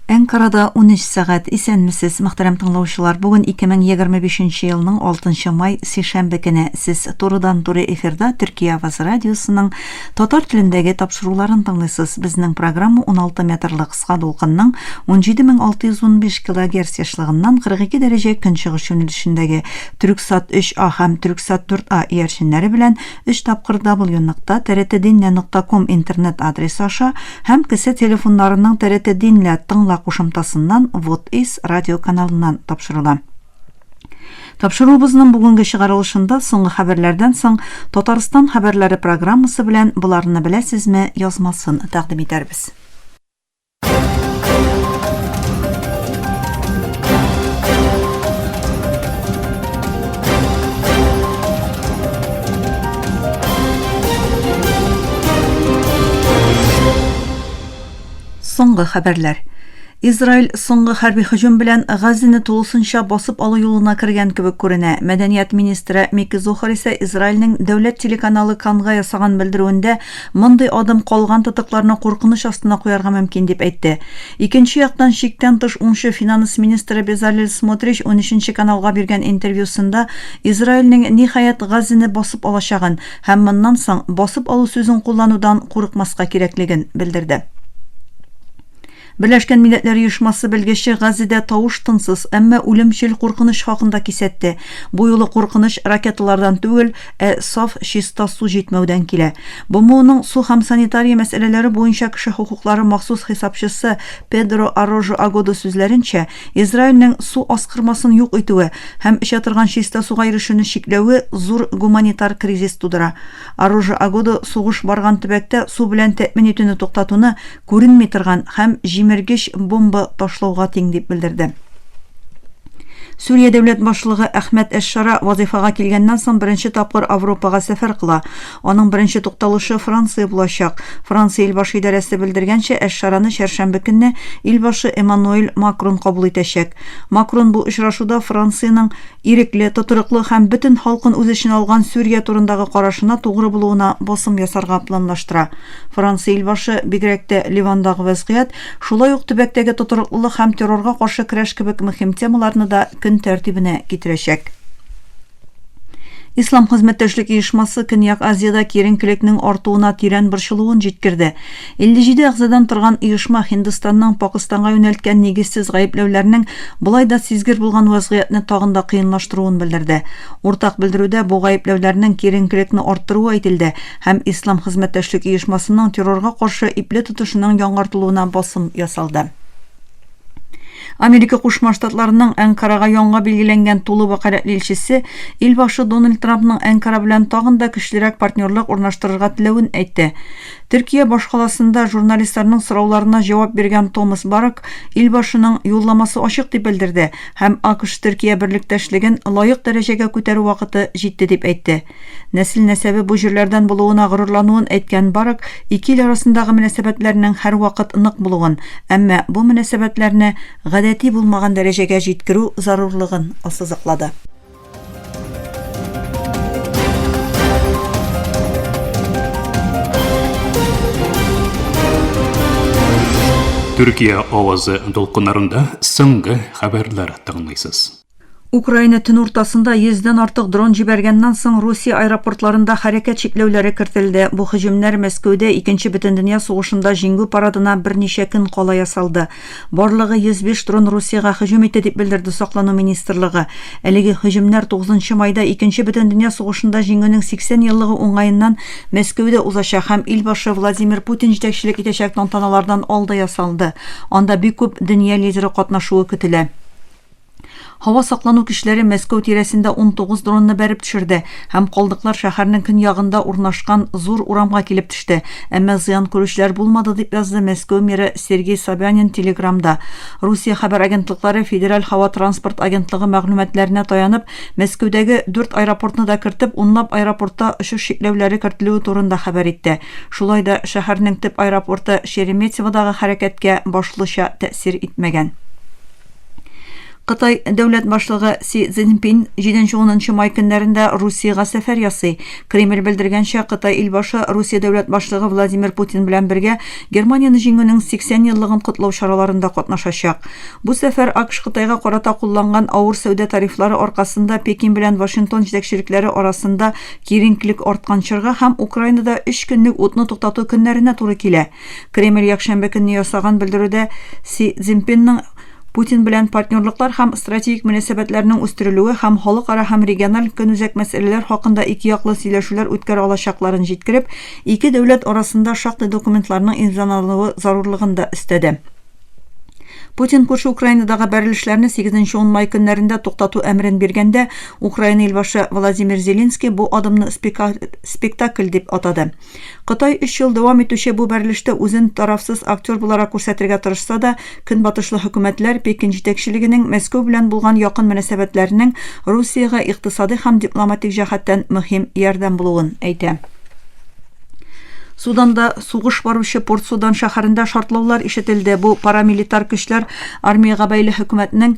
Анкарада 13 сәгать исәнмесез, мөхтәрәм тыңлаучылар. Бүген 2025 елның 6 май сишәмбе көне сез турыдан-туры эфирда Төркия Аваз радиосының татар телендәге тапшыруларын тыңлыйсыз. Безнең программа 16 метрлык кыска дулкынның 17615 кГц яшьлыгыннан 42 дәрәҗә көнчыгыш юнәлешендәге Түрксат 3А һәм Түрксат 4А иярченнәре белән 3 тапкыр w.nokta trdinle.com интернет адресы аша һәм кесе телефоннарының trdinle тыңла кушымтасыннан Вот-Ис радио каналыннан тапшырыла. Тапшырубызның бүгенге чыгарылышында соңгы хәбәрләрдән соң Татарстан хәбәрләре программасы белән буларны беләсезме язмасын тәкъдим итәрбез. Соңгы хәбәрләр. Израиль соңгы хәрби һөҗүм белән Газины тулысынча басып алу юлына кергән кебек күренә. Мәдәният министры Микки Зохар исә Израильнең дәүләт телеканалы Канга ясаган белдерүендә мондый адым калган тотыкларны куркыныч астына куярга мөмкин дип әйтте. Икенче яктан чиктән тыш уңшы финанс министры Безалель Смотрич 13 каналга биргән интервьюсында Израильнең ниһаять Газины басып алачагын һәм моннан соң басып алу сүзен кулланудан курыкмаска кирәклеген белдерде. Birleşken Milletler Uyuşması belgesi Gazze'de тавыш-тынсыз, әмма үлемчел куркыныч хакында кисәтте. Бу юлы куркыныч ракеталардан түгел, саф чиста су җитмәүдән килә. БМОның су һәм санитария мәсьәләләре буенча кеше хукуклары махсус хисапчысы Педро Арожо Агодо сүзләренчә, Израильнең су аскырмасын юк итүе һәм эчә торган чиста суга ирешүне чикләүе зур гуманитар кризис тудыра. Арожо Агодо сугыш барган төбәктә су белән тәэмин итүне туктатуны күренми торган һәм җимергеч бомба ташлауга тиң дип белдерде. Сүрия дәүләт башлыгы Әхмәт Әш-Шара вазифага килгәннән соң беренче тапкыр Европага сәфәр кыла. Аның беренче тукталышы Франция булачак. Франция илбашы идарәсе белдергәнчә, Әш-Шараны чәршәмбе көнне илбашы Эммануэль Макрон кабул итәчәк. Макрон бу очрашуда Франциянең ирекле, тотрыклы һәм бөтен халкын үз эченә алган Сүрия турындагы карашына тугры булуына басым ясарга планлаштыра. Франция илбашы бигрәк тә Ливандагы вазгыять, шулай ук төбәктәге тотрыклылык һәм террорга каршы көрәш кебек мөһим темаларны да көн тәртибенә китерәчәк. Ислам хезмәттәшлек оешмасы Көньяк Азиядә киеренкелекнең артуына тирән борчылуын җиткерде. 57 әгъзадан торган оешма Һиндстанның Пакистанга юнәлткән нигезсез гаепләүләрнең болай да сизгер булган вазгыятны тагын да кыенлаштыруын белдерде. Уртак белдерүдә бу гаепләүләрнең киеренкелекне арттыруы әйтелде һәм Ислам хезмәттәшлек оешмасының террорга каршы ипле тотышының яңартылуына басым ясалды. Америка Кушма Штатларының Анкарага яңа билгеләнгән тулы вакалатлы илчесе илбашы Дональд Трампның Анкара белән тагын да көчлерәк партнерлык урнаштырырга теләвен әйтте. Төркия башкаласында журналистларның сорауларына җавап биргән Томас Барак илбашының юлламасы ачык дип белдерде һәм АКШ-Төркия берлектәшлеген лаек дәрәҗәгә күтәрү вакыты җитте дип әйтте. Нәсел-нәсәбе бу җирләрдән булуына горурлануын әйткән Барак ике ил арасындагы мөнәсәбәтләрнең һәрвакыт нык булуын, әмма бу мөнәсәбәтләрне гадәти булмаган дәрәҗәгә җиткерү зарурлыгын ассызыклады. Türkiye Avazı dolqınlarında соңгы хәбәрләр тыңлыйсыз. Украина төн уртасында 100дән артык дрон җибәргәннән соң Русия аэропортларында хәрәкәт чикләүләре кертелде. Бу һөҗүмнәр Мәскәүдә 2нче Бөтендөнья сугышында җиңү парадына берничә көн кала ясалды. Барлыгы 105 дрон Русиягә һөҗүм итте дип белдерде Саклану министрлыгы. Әлеге һөҗүмнәр 9 майда 2нче Бөтендөнья сугышында җиңүнең 80 еллыгы уңаеннан Мәскәүдә узачак һәм илбашы Владимир Путин җитәкчелек итәчәк тантаналардан алда ясалды. Анда бик күп дөнья лидеры катнашуы көтелә. Hava саклану кешеләре Мәскәү тирәсендә 19 дронны бәреп төшерде һәм калдыклар шәһәрнең көньягында урнашкан зур урамга килеп төште. Әмма зыян күрүчләр булмады дип язды Мәскәү мэры Сергей Собянин телеграмда. Русия хәбәр агентлыклары Федераль һава транспорт агентлыгы мәгълүматларына таянып, Мәскәүдәге 4 аэропортны да кертеп, унлап аэропортта очыш шикләүләре кертелүе турында хәбәр итте. Шулай да шәһәрнең төп аэропорты Шереметьеводагы хәрәкәткә башлыча тәэсир итмәгән. Кытай дәүләт башлыгы Си Цзиньпин 7-10 май көннәрендә Русиягә сәфәр ясый. Кремль белдергәнчә, Кытай илбашы Русия дәүләт башлыгы Владимир Путин белән бергә Германияны җиңүнең 80 еллыгын котлау чараларында катнашачак. Бу сәфәр АКШ Кытайга карата кулланган авыр сәүдә тарифлары аркасында Пекин белән Вашингтон җитәкчелекләре арасында киеренкелек арткан чорга һәм Украинада 3 көнлек утны туктату көннәренә туры килә. Кремль якшәмбе көнне ясаган белдерүдә Си Цзиньпинның Путин белән партнерлыклар һәм стратегик мөнәсәбәтләрнең үстерелүе һәм халыкара һәм региональ көнүзәк мәсьәләләр хакында ике яклы сөйләшүләр үткәрә алачакларын җиткереп, ике дәүләт арасында шактый документларның имзалануы зарурлыгын да өстәде. Путин күрше Украинадагы бәрелешләрне 8-10 май көннәрендә туктату әмрен биргәндә, Украина илбашы Владимир Зеленский бу адымны спектакль дип атады. Кытай 3 ел дәвам итүче бу бәрелештә үзен тарафсыз актер буларак күрсәтергә тырышса да, көнбатышлы хөкүмәтләр Пекин җитәкчелегенең Мәскәү белән булган якын мөнәсәбәтләренең Русиягә икътисади һәм дипломатик җәһәттән мөһим ярдәм булуын әйтә. Суданда сугыш баручы Порт Судан шәһәрендә шартлаулар ишетелде. Бу парамилитар көчләр армиягә бәйле хөкүмәтнең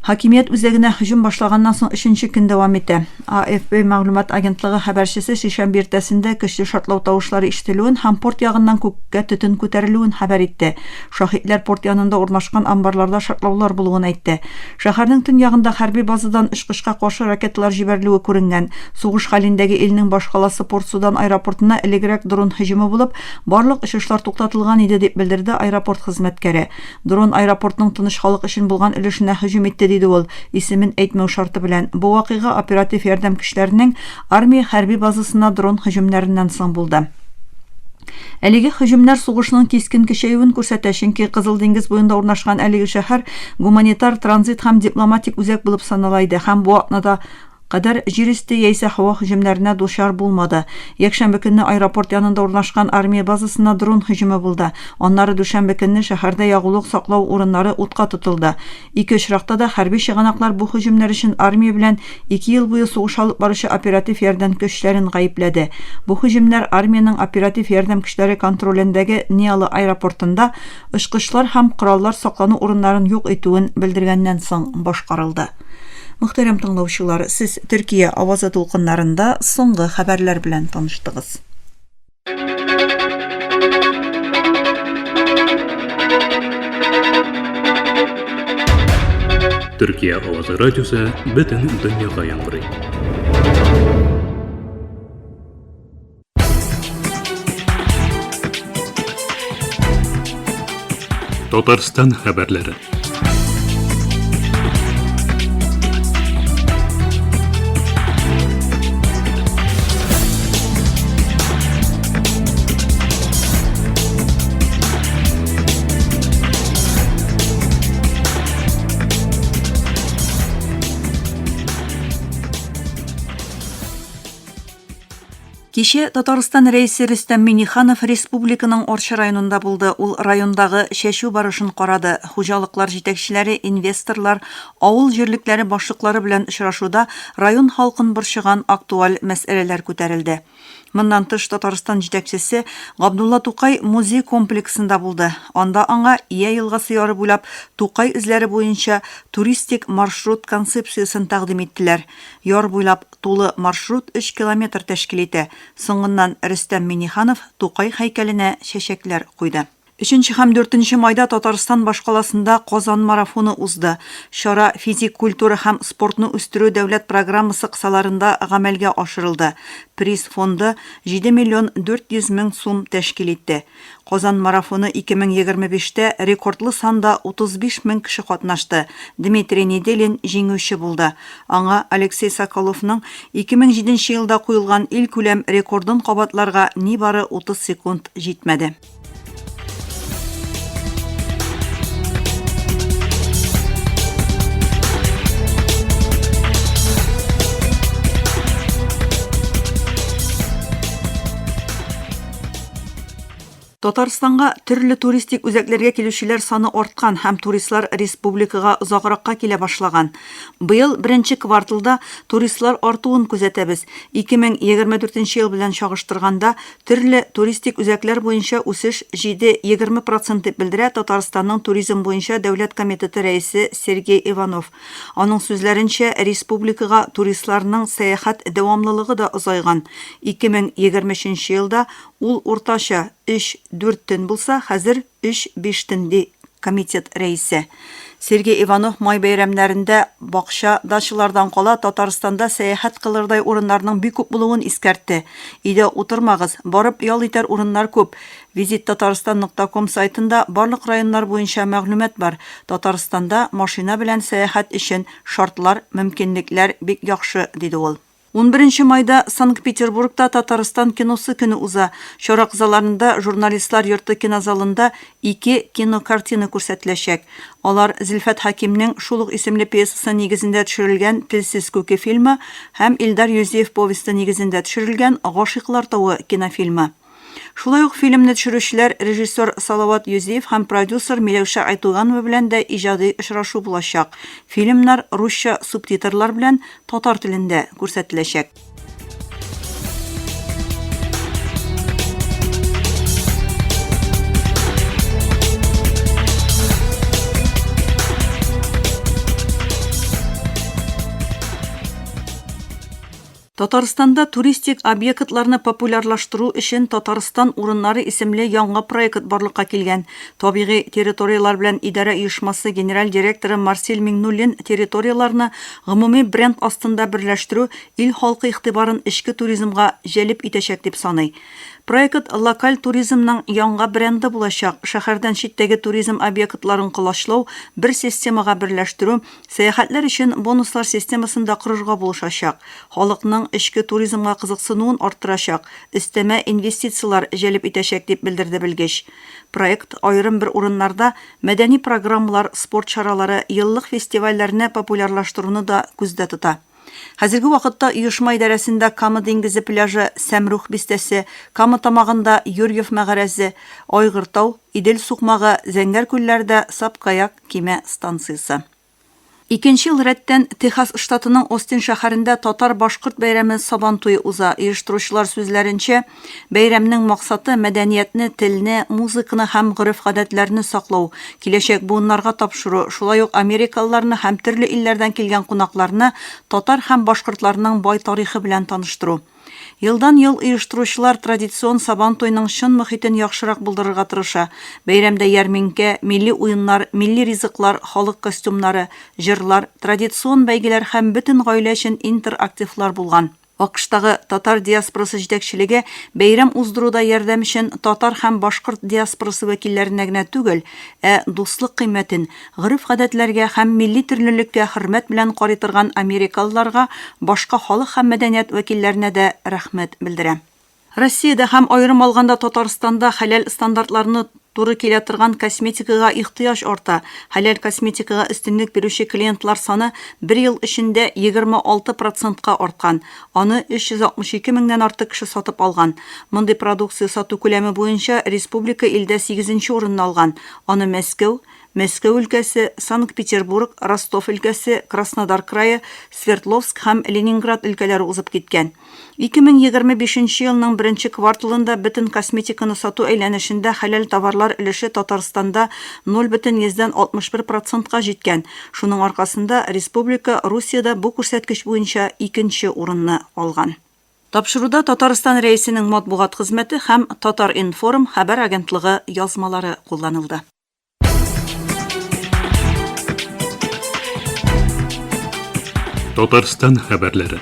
Хакимият үзәгенә һөҗүм башлаганнан соң 3нче көн дәвам итә. АФП мәгълүмат агентлыгы хәбәрчесе шишәмбе иртәсендә көчле шартлау тавышлары ишетелүен һәм порт ягыннан күккә төтен күтәрелүен хәбәр итте. Шаһитлар порт янында урнашкан амбарларда шартлаулар булуын әйтте. Шәһәрнең төньягында хәрби базадан очкышка каршы ракеталар җибәрелүе күренгән. Сугыш хәлендәге илнең башкаласы Порт Судан аэропортына элегрәк дрон һөҗүме булып, барлык очышлар туктатылган иде дип белдерде аэропорт хезмәткәре. Дрон аэропортның тыныч халык өчен булган өлешенә һөҗүм итте диде ул, исемен әйтмәү шарты белән. Бу вакыйга оператив ярдәм көчләренең армия хәрби базасына дрон һөҗүмнәреннән соң булды. Әлеге һөҗүмнәр сугышның кискен көчәюен күрсәтә, чөнки Кызыл диңгез буенда урнашкан әлеге шәһәр гуманитар, транзит һәм дипломатик үзәк булып санала иде һәм бу атнада кадәр җир өсте яисә һава һөҗүмнәренә дучар булмады. Якшәмбе көнне аэропорт янында урнашкан армия базасына дрон һөҗүме булды. Аннары дүшәмбе көнне шәһәрдә ягулык саклау урыннары утка тотылды. Ике очракта да хәрби чыганаклар бу һөҗүмнәр өчен армия белән 2 ел буе сугыш алып баручы оператив ярдәм көчләрен гаепләде. Бу һөҗүмнәр армиянең оператив ярдәм көчләре контролендәге Ниалы аэропортында очкычлар һәм кораллар саклану урыннарын юк итүен белдергәннән соң башкарылды. Мөхтәрәм тыңлаучылар, сез Төркия авазы тулкыннарында соңгы хәбәрләр белән таныштыгыз. Төркия авазы радиосы бөтен дөньяга яңгырый. Татарстан хәбәрләре. Кичә Татарстан рәисе Рөстәм Миңнеханов республиканың Орча районында булды. Ул райондагы чәчү барышын карады. Хуҗалыклар җитәкчеләре, инвесторлар, авыл җирлекләре башлыклары белән очрашуда район халкын борчыган актуаль мәсьәләләр күтәрелде. Моннан тыш Татарстан җитәкчесе Габдулла Тукай музей комплексында булды. Анда аңа Ия елгасы яры буйлап Тукай эзләре буенча туристик маршрут концепциясын тәкъдим иттеләр. Яр буйлап тулы маршрут 3 километр тәшкил итә. Соңыннан Рөстәм Миңнеханов Тукай һәйкәленә чәчәкләр куйды. 3 һәм 4 майда Татарстан башкаласында Казан марафоны узды. Шара физик культура һәм спортны үстерү дәүләт программасы кысаларында гамәлгә ашырылды. Приз фонды 7 миллион 400 мең сум тәшкил итте. Казан марафоны 2025-тә рекордлы санда 35 мең кеше катнашты. Дмитрий Неделин җиңүче булды. Аңа Алексей Соколовның 2007 елда куелган ил күләм рекордын кабатларга нибары 30 секунд җитмәде. Татарстанга төрле туристик үзәкләргә килүчеләр саны арткан һәм туристлар республикага озагракка килә башлаган. Быел беренче кварталда туристлар артуын күзәтәбез. 2024 ел белән чагыштырганда төрле туристик үзәкләр буенча үсеш 7-20% дип белдерә Татарстанның туризм буенча дәүләт комитеты рәисе Сергей Иванов. Аның сүзләренчә, республикага туристларның сәяхәт дәвамлылыгы да озайган. 2023 елда ул уртача 3-4 төн булса, хәзер 3-5 төн ди комитет рәисе. Сергей Иванов май бәйрәмнәрендә бакча дачылардан кала Татарстанда сәяхәт кылырдай урыннарның бик күп булуын искәртте. Өйдә утырмагыз, барып ял итәр урыннар күп. visittatarastan.com сайтында барлык районнар буенча мәгълүмат бар. Татарстанда машина белән сәяхәт өчен шартлар, мөмкинлекләр бик яхшы, диде ул. 11 майда Санкт-Петербургта Татарстан киносы көне уза. Чарак заларында журналистлар йорты кинозалында 2 кинокартина күрсәтеләчәк. Алар Зилфәт Хакимның шул ук исемле пьесасы нигезендә төшерелгән Телсез күке фильмы һәм Илдар Юзеев повесты нигезендә төшерелгән Гашыйклар тавы кинофильмы. Шулай ук фильмны төшерүчеләр режиссер Салават Юзеев һәм продюсер Миләүшә Айтуганова белән дә иҗади очрашу булачак. Фильмнар русча субтитрлар белән татар телендә күрсәтеләчәк. Татарстанда туристик объектларны популярлаштыру өчен Татарстан урыннары исемле яңа проект барлыкка килгән. Табигый территориялар белән идарә оешмасы генераль директоры Марсель Миңнуллин территорияларны гомуми бренд астында берләштерү ил халкы игътибарын эчке туризмга җәлеп итәчәк дип саный. Проект локаль туризмның яңа бренды булачак. Шәһәрдән читтәге туризм объектларын кылачлау, бер системага берләштерү, сәяхәтләр өчен бонуслар системасында корырга булышачак. Халыкның эчке туризмга кызыксынуын арттырачак, өстәмә инвестициялар җәлеп итәчәк дип белдерде белгеч. Проект айрым бер урыннарда мәдәни программалар, спорт чаралары, еллык фестивальләрне популярлаштыруны да күздә тота. Хәзерге вакытта оешма идарәсендә Кама диңгезе пляжы, Сәмрух бистәсе, Кама тамагында Юрьев мәгарәзе, Айгыртау, Идел сукмагы, Зәңгәр күлләрдә Сапкаяк киме станциясе. Икенче ел рәттән Техас штатының Остин шәһәрендә татар-башкорт бәйрәме Сабантуй уза. Оештыручылар сүзләренчә, бәйрәмнең максаты мәдәниятне, телне, музыканы һәм гореф-гадәтләрне саклау, киләчәк буыннарга тапшыру, шулай ук америкалыларны һәм төрле илләрдән килгән кунакларны татар һәм башкортларның бай тарихы белән таныштыру. Елдан-ел оештыручылар традицион Сабантуйның чын мөхитен яхшырак булдырырга тырыша. Бәйрәмдә ярминкә, милли уеннар, милли ризыклар, халык костюмнары, җырлар, традицион бәйгеләр һәм бөтен гаилә өчен интерактивлар булган. АКШтагы татар диаспорасы җитәкчелеге бәйрәм уздыруда ярдәм өчен татар һәм башкорт диаспорасы вәкилләренә генә түгел, дуслык кыйммәтен, гореф-гадәтләргә һәм милли төрлелеккә хөрмәт белән карый торган америкалыларга, башка халык һәм мәдәният вәкилләренә дә рәхмәт белдерә. Россиядә һәм айрым алганда Татарстанда хәләл стандартларны туры килә торган косметикага ихтыяҗ арта. Хәләл косметикага өстенлек бирүче клиентлар саны 1 ел эчендә 26%-ка арткан. Аны 362 меңнән артык кеше сатып алган. Мондый продукция сату күләме буенча республика илдә 8нче урынны алган. Аны Мәскәү өлкәсе, Санкт-Петербург, Ростов өлкәсе, Краснодар крае, Свердловск һәм Ленинград өлкәләре узып киткән. 2025 елның 1нче кварталында бөтен косметиканы сату әйләнешендә хәләл товарлар өлеше Татарстанда 0,61%-ка җиткән. Шуның аркасында республика Русиядә бу күрсәткеч буенча 2нче урынны алган. Тапшыруда Татарстан рәисенең матбугат хезмәте һәм Татар-Информ хәбәр агентлыгы язмалары кулланылды. Татарстан хәбәрләре.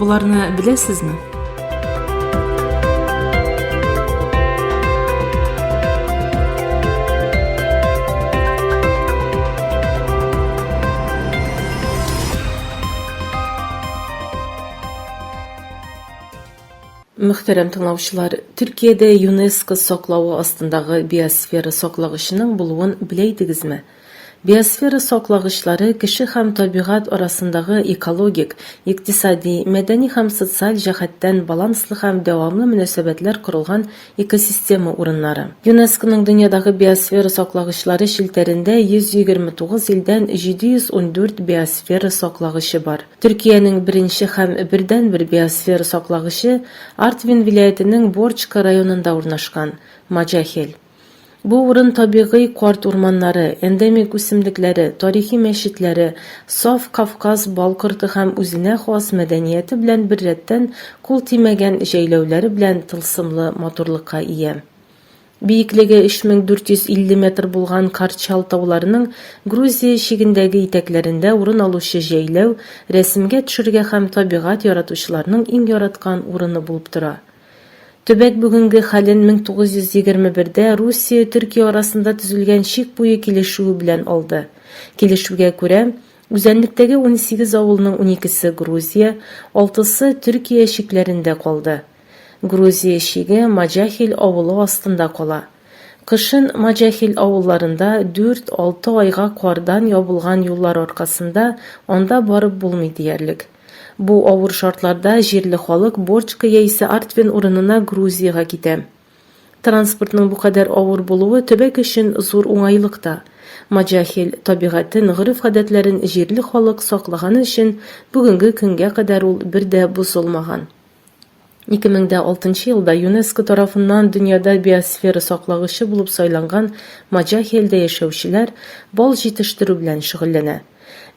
Буларны беләсезме? Мөхтәрәм тыңлаучылар, Төркиядә ЮНЕСКО саклауы астындагы биосфера саклагычының булуын беләйдегезме? Биосфера саклагычлары кеше һәм табигать арасындагы экологик, икътисади, мәдәни һәм социаль җәһәттән баланслы һәм дәвамлы мөнәсәбәтләр корылган экосистема урыннары. ЮНЕСКОның дөньядагы биосфера саклагычлары челтәрендә 129 илдән 714 биосфера саклагычы бар. Төркиянең беренче һәм бердәнбер биосфера саклагычы Артвин вилаятының Борчка районында урнашкан, Маджахел. Бу урын табигый карт урманнары, эндемик үсемлекләре, тарихи мәчетләре, саф Кавказ балкорты һәм үзенә хас мәдәнияте белән бер рәттән кул тимәгән җәйләүләре белән тылсымлы матурлыкка ия. Биеклеге 3450 метр булган Карчал тауларының Грузия чигендәге итәкләрендә урын алучы җәйләү рәсемгә төшергә һәм табигать яратучыларның иң яраткан урыны булып тора. Төбәк бүгенге хәлен 1921дә Русия Төркия арасында төзелгән чик буе килешүе белән алды. Килешүгә күрә, үзәнлектәге 18 авылның 12се Грузия, 6сы Төркия чикләрендә калды. Грузия чиге Маджахел авылы астында кала. Кышын Маджахел авылларында 4-6 айга кардан ябылган юллар аркасында анда барып булмый диярлек. Бу авыр шартларда җирле халык Борчка яисә Артвин урынына Грузияга китә. Транспортның бу кадәр авыр булуы төбәк өчен зур уңайлык та. Маджахел табигатен, гырыф-гадәтләрен җирле халык саклаганы өчен бүгенге көнгә кадәр ул бер дә бозылмаган. 2006 елда ЮНЕСКО тарафыннан дөньяда биосфера саклагычы булып сайланган Маджахелдә яшәүчеләр бал җитештерү белән шөгыльләнә.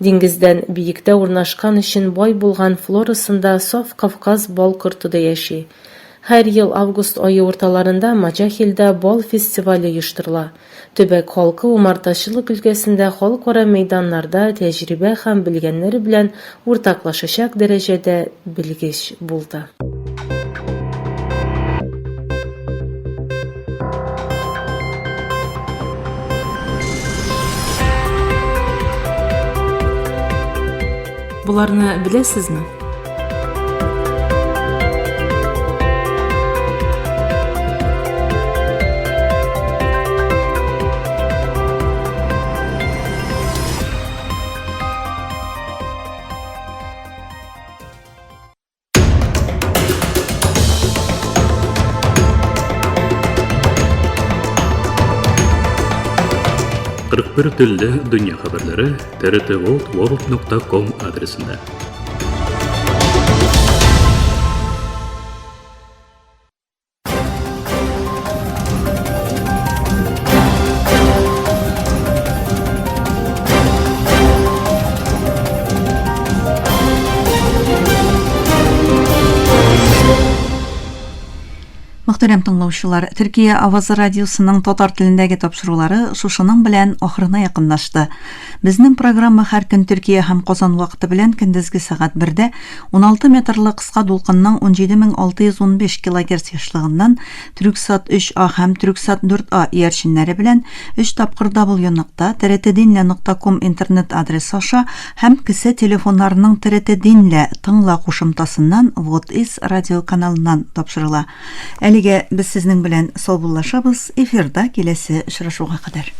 Диңгездән биектә урнашкан өчен бай булган флорасында саф Кавказ бал корты яши. Һәр ел август айы урталарында Маджахелдә бал фестивале оештырыла. Төбәк халкы умартачылык өлкәсендә халыкара мәйданнарда тәҗрибә һәм белгәннәре белән уртаклашачак дәрәҗәдә белгеч булды. Буларны беләсезме? Bir телдә дөнья хәбәрләре trtworld.com адресында. Мөхтәрәм тыңлаучылар, Төркия авазы радиосының татар телендәге тапшырулары шушының белән ахырына якынлашты. Безнең программа һәр көн Төркия һәм Казан вакыты белән көндезге сәгать 1дә 16 метрлы кыска дулкынның 17615 кГц яшлыгыннан Түрксат 3А һәм Түрксат 4А иярченнәре белән 3 тапкыр W-нокта trtdinle.com интернет адресы аша һәм кесе телефоннарының TRT Dinle тыңла кушымтасыннан WhatIs радио каналыннан тапшырыла. Әлегә без сезнең белән саубуллашабыз, эфирда киләсе очрашуга кадәр.